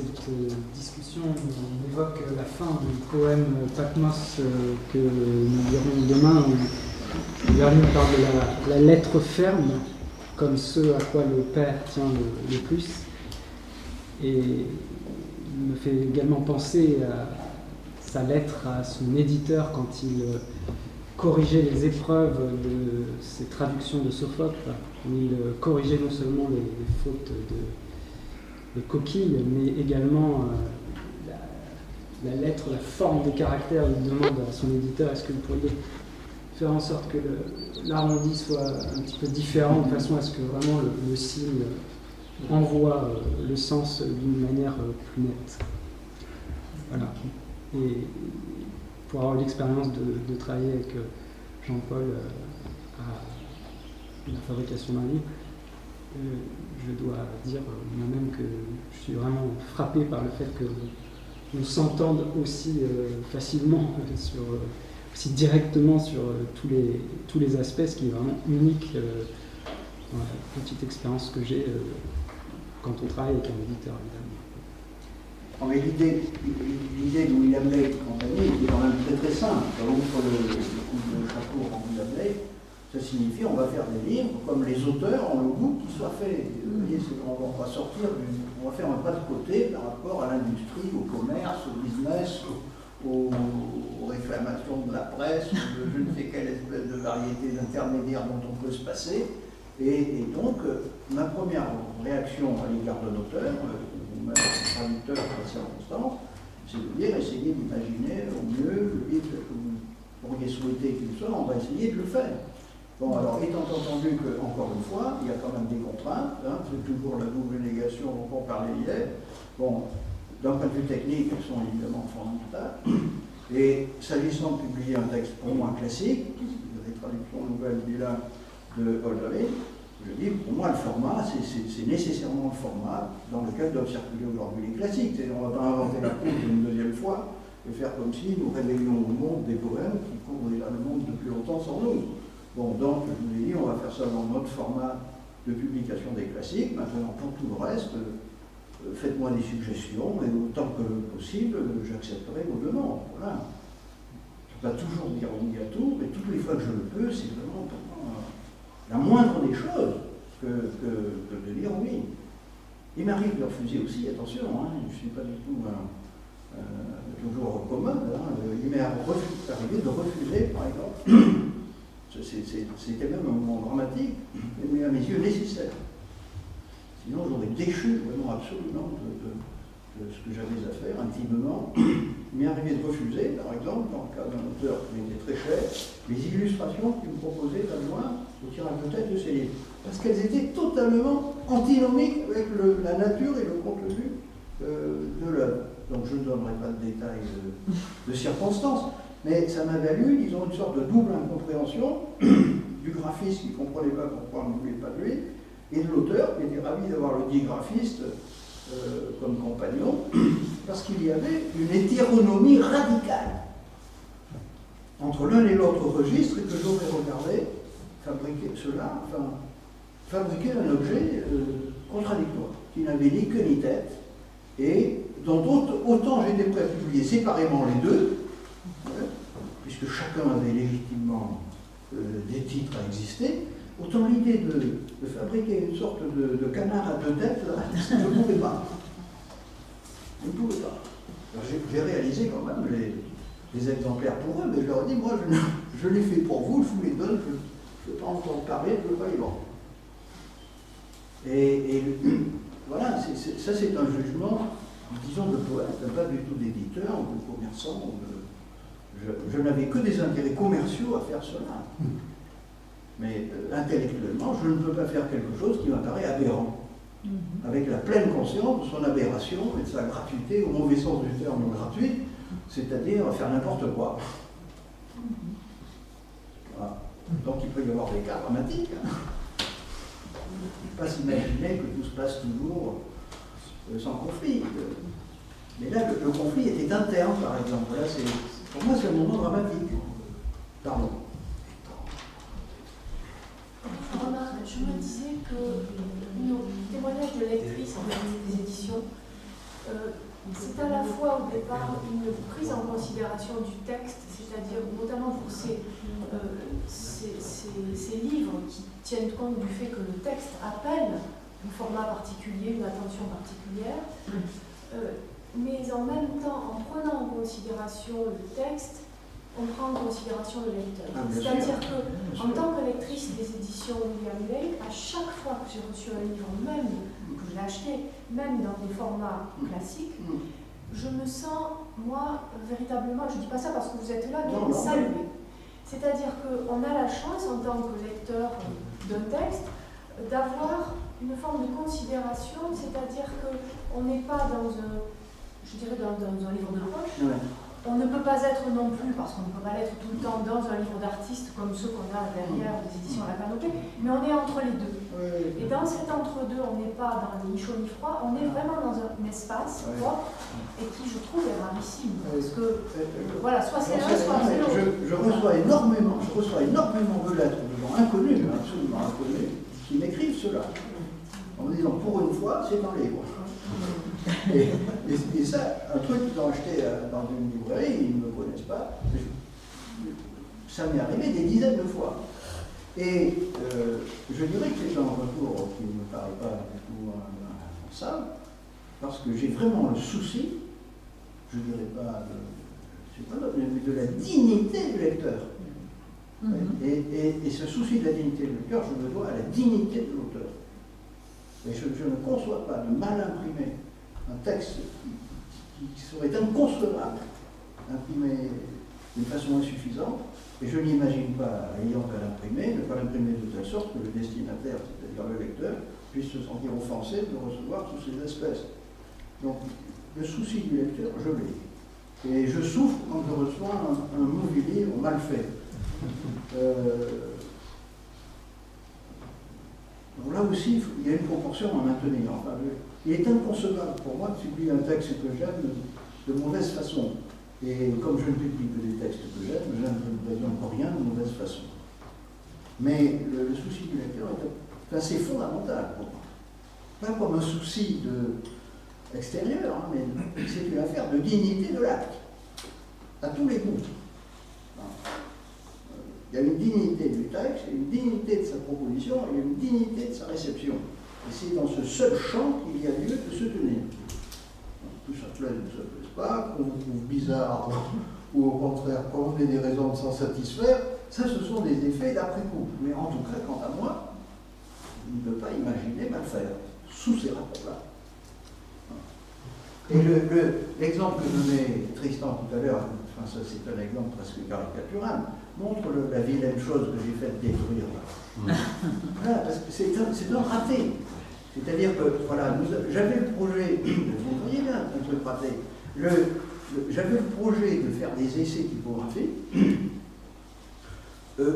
cette discussion, on évoque la fin du poème Patmos que nous lirons demain, où Verlaine parle de la lettre ferme, comme ce à quoi le père tient le plus. Et il me fait également penser à sa lettre à son éditeur quand il corrigeait les épreuves de ses traductions de Sophocle. Il corrigeait non seulement les fautes de coquilles, mais également la lettre, la forme des caractères. Il demande à son éditeur: est-ce que vous pourriez faire en sorte que l'arrondi soit un petit peu différent, de façon à ce que vraiment le signe envoie le sens d'une manière plus nette. Voilà. Et pour avoir l'expérience de travailler avec Jean-Paul à la fabrication d'un livre, je dois dire moi-même que je suis vraiment frappé par le fait que nous s'entende aussi facilement, aussi directement sur tous les aspects, ce qui est vraiment unique dans la petite expérience que j'ai quand on travaille avec un éditeur, évidemment. Non, mais l'idée de William Blake et compagnie est quand même très très simple. Outre le chapeau en William Blake, ça signifie on va faire des livres comme les auteurs ont le goût qu'ils soient faits. Vous voyez, on va sortir, on va faire un pas de côté par rapport à l'industrie, au commerce, au business, aux réclamations de la presse, de je ne sais quelle espèce de variété d'intermédiaires dont on peut se passer. Et donc, ma première réaction à l'égard d'un auteur, ou même un traducteur en circonstance, c'est de dire essayez d'imaginer au mieux le livre que vous pourriez souhaiter qu'il soit, on va essayer de le faire. Bon, alors, étant entendu que, encore une fois, il y a quand même des contraintes, hein, c'est toujours la double négation dont on parlait hier. Bon, d'un point de vue technique, elles sont évidemment fondamentales. Et s'agissant de publier un texte pour moi classique, les traductions nouvelles bilingues de Holderlin, je dis, pour moi, le format, c'est nécessairement le format dans lequel doivent circuler aujourd'hui les classiques. On ne va pas inventer la poudre une deuxième fois et faire comme si nous réveillions au monde des poèmes qui couvrent déjà le monde depuis longtemps sans nous. Bon, donc, je vous ai dit, on va faire ça dans notre format de publication des classiques. Maintenant, pour tout le reste, faites-moi des suggestions et autant que possible, j'accepterai vos demandes. Voilà. Je ne peux pas toujours dire oui à tout, mais toutes les fois que je le peux, c'est vraiment la moindre des choses que de dire oui. Il m'arrive de refuser aussi, attention, hein, je ne suis pas du tout toujours commode. Hein, il m'est arrivé de refuser, par exemple, c'était même un moment dramatique, mais à mes yeux nécessaire. Sinon, j'aurais déchu vraiment absolument de ce que j'avais à faire intimement. Il m'est arrivé de refuser, par exemple, dans le cas d'un auteur qui m'était très cher, les illustrations qu'il me proposait d'avoir au tirage de tête de ses livres. Parce qu'elles étaient totalement antinomiques avec la nature et le contenu de l'œuvre. Donc je ne donnerai pas de détails de circonstances, mais ça m'a valu, disons, une sorte de double incompréhension du graphiste qui ne comprenait pas pourquoi on ne voulait pas de lui, et de l'auteur qui était ravi d'avoir le dit graphiste comme compagnon, parce qu'il y avait une hétéronomie radicale entre l'un et l'autre registre et que j'aurais regardé fabriquer cela, enfin, fabriquer un objet contradictoire, qui n'avait ni queue ni tête, et dont autant j'étais prêt à publier séparément les deux, puisque chacun avait légitimement des titres à exister, autant l'idée de fabriquer une sorte de canard à deux têtes, je ne pouvais pas. Je ne pouvais pas. J'ai réalisé quand même les exemplaires pour eux, mais je leur ai dit, moi je les fais pour vous, je vous les donne, je ne veux pas entendre parler, je ne veux pas les vendre. Et voilà, ça c'est un jugement, disons, de poète, pas du tout d'éditeur ou de commerçant. Je n'avais que des intérêts commerciaux à faire cela. Mais intellectuellement, je ne peux pas faire quelque chose qui m'apparaît aberrant. Avec la pleine conscience de son aberration et de sa gratuité, au mauvais sens du terme gratuit, c'est-à-dire faire n'importe quoi. Voilà. Donc il peut y avoir des cas dramatiques. Hein. Il ne faut pas s'imaginer que tout se passe toujours sans conflit. Mais là, le conflit était interne, par exemple. Là, pour moi, c'est un moment dramatique. Pardon. Je me disais que nos témoignages de lectrices en fait, des éditions c'est à la fois au départ une prise en considération du texte, c'est-à-dire notamment pour ces livres qui tiennent compte du fait que le texte appelle un format particulier, une attention particulière, mais en même temps, en prenant en considération le texte, on prend en considération le lecteur. C'est-à-dire que, en tant que lectrice des éditions William Ley, à chaque fois que j'ai reçu un livre, même que je l'ai acheté, même dans des formats classiques, je me sens, moi, véritablement, je ne dis pas ça parce que vous êtes là, mais saluée. C'est-à-dire qu'on a la chance, en tant que lecteur d'un texte, d'avoir une forme de considération, c'est-à-dire qu'on n'est pas dans un livre de poche. On ne peut pas être non plus, parce qu'on ne peut pas l'être tout le temps dans un livre d'artiste comme ceux qu'on a derrière des éditions à la Canopée, mais on est entre les deux. Et dans cet entre-deux, on n'est pas dans ni chaud ni froid, on est vraiment dans un espace propre et qui, je trouve, est rarissime. Parce que, voilà, soit c'est l'un, soit c'est l'autre. Je reçois énormément de lettres de gens inconnus, absolument inconnus, qui m'écrivent cela, en me disant, pour une fois, c'est un livre. Et ça, un truc qu'ils ont acheté dans une librairie, ils ne me connaissent pas, ça m'est arrivé des dizaines de fois. Et je dirais que c'est un retour qui ne me paraît pas du tout impensable, parce que j'ai vraiment le souci, je ne dirais pas de la dignité du lecteur. Et ce souci de la dignité du lecteur, je le dois à la dignité de l'auteur. Et je ne conçois pas de mal imprimer un texte qui serait inconcevable, imprimé d'une façon insuffisante, et je n'imagine pas, ayant à l'imprimer, ne pas l'imprimer de telle sorte que le destinataire, c'est-à-dire le lecteur, puisse se sentir offensé de recevoir toutes ces espèces. Donc, le souci du lecteur, je l'ai. Et je souffre quand je reçois un mauvais livre mal fait. Donc là aussi, il y a une proportion à maintenir. Enfin, il est inconcevable pour moi de publier un texte que j'aime de mauvaise façon. Et comme je ne publie que des textes que j'aime, je ne encore rien de mauvaise façon. Mais le souci du lecteur est assez fondamental pour moi. Pas comme un souci extérieur, hein, mais c'est une affaire de dignité de l'acte, à tous les coups. Il y a une dignité du texte, il y a une dignité de sa proposition, il y a une dignité de sa réception. Et c'est dans ce seul champ qu'il y a lieu de se tenir. Tout ça plaise ou ça ne plaise pas, qu'on vous trouve bizarre ou au contraire qu'on ait des raisons de s'en satisfaire, ça ce sont des effets d'après-coup. Mais en tout cas, quant à moi, je ne peux pas imaginer mal faire, sous ces rapports-là. Et l'exemple que donnait Tristan tout à l'heure, enfin ça c'est un exemple presque caricatural, montre la vilaine chose que j'ai faite détruire là. Voilà, parce que c'est un raté. C'est-à-dire que, voilà, j'avais le projet, vous voyez bien un truc raté, j'avais le projet de faire des essais typographiques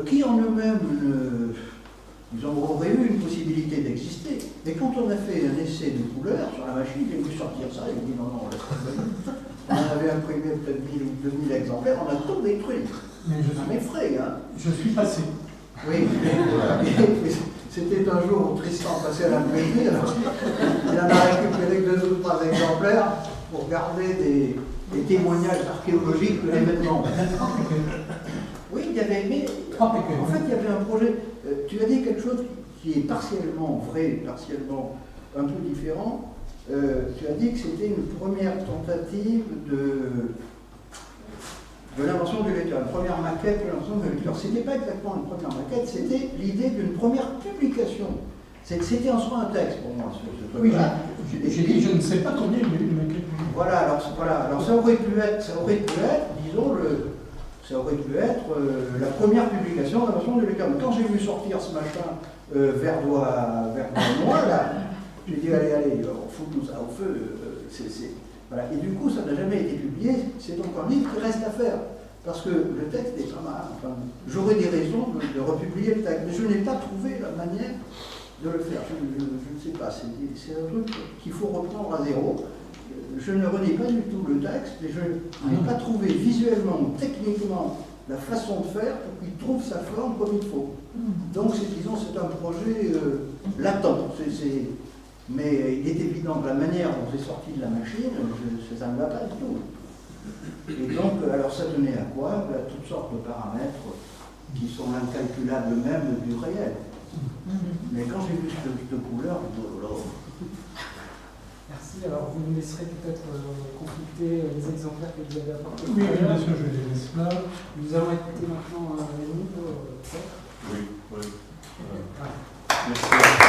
qui en eux-mêmes ils auraient eu une possibilité d'exister. Mais quand on a fait un essai de couleur sur la machine, il a voulu sortir ça, il a dit non, on laisse tomber. On avait imprimé peut-être 1000 ou 2000 exemplaires, on a tout détruit. À mes frais, hein. Je suis passé. Oui, c'était un jour où Tristan passait à l'imprimerie, alors il en a récupéré que 2 ou 3 exemplaires pour garder des témoignages archéologiques de l'événement. Oui, il y avait, mais en fait, il y avait un projet. Tu as dit quelque chose qui est partiellement vrai, partiellement un peu différent. Tu as dit que c'était une première tentative de l'invention du lecteur, une première maquette de l'invention du lecteur. Ce n'était pas exactement une première maquette, c'était l'idée d'une première publication. C'était en soi un texte pour moi, ce truc-là. Oui, j'ai dit, je ne sais pas combien il y a eu de maquettes. Voilà, alors ça aurait pu être, disons, ça aurait pu être la première publication de l'invention du lecteur. Mais quand j'ai vu sortir ce machin verdois noir, là, j'ai dit, allez, on fout tout ça au feu. Voilà. Et du coup, ça n'a jamais été publié. C'est donc un livre qui reste à faire. Parce que le texte est pas mal. Enfin, j'aurais des raisons de republier le texte. Mais je n'ai pas trouvé la manière de le faire. Je ne sais pas. C'est un truc qu'il faut reprendre à zéro. Je ne renie pas du tout le texte. Et je n'ai pas trouvé visuellement ou techniquement la façon de faire pour qu'il trouve sa forme comme il faut. Donc, disons, c'est un projet latent. Mais il est évident que la manière dont c'est sorti de la machine, ça ne va pas du tout. Et donc, alors ça tenait à quoi? À toutes sortes de paramètres qui sont incalculables même du réel. Mais quand j'ai vu cette couleur, je dis, oh là. Merci. Alors, vous nous laisserez peut-être consulter les exemplaires que vous avez apportés. Oui, oui, bien sûr, je les laisse là. Nous allons écouter maintenant les livres. Oui, oui. Ah. Merci.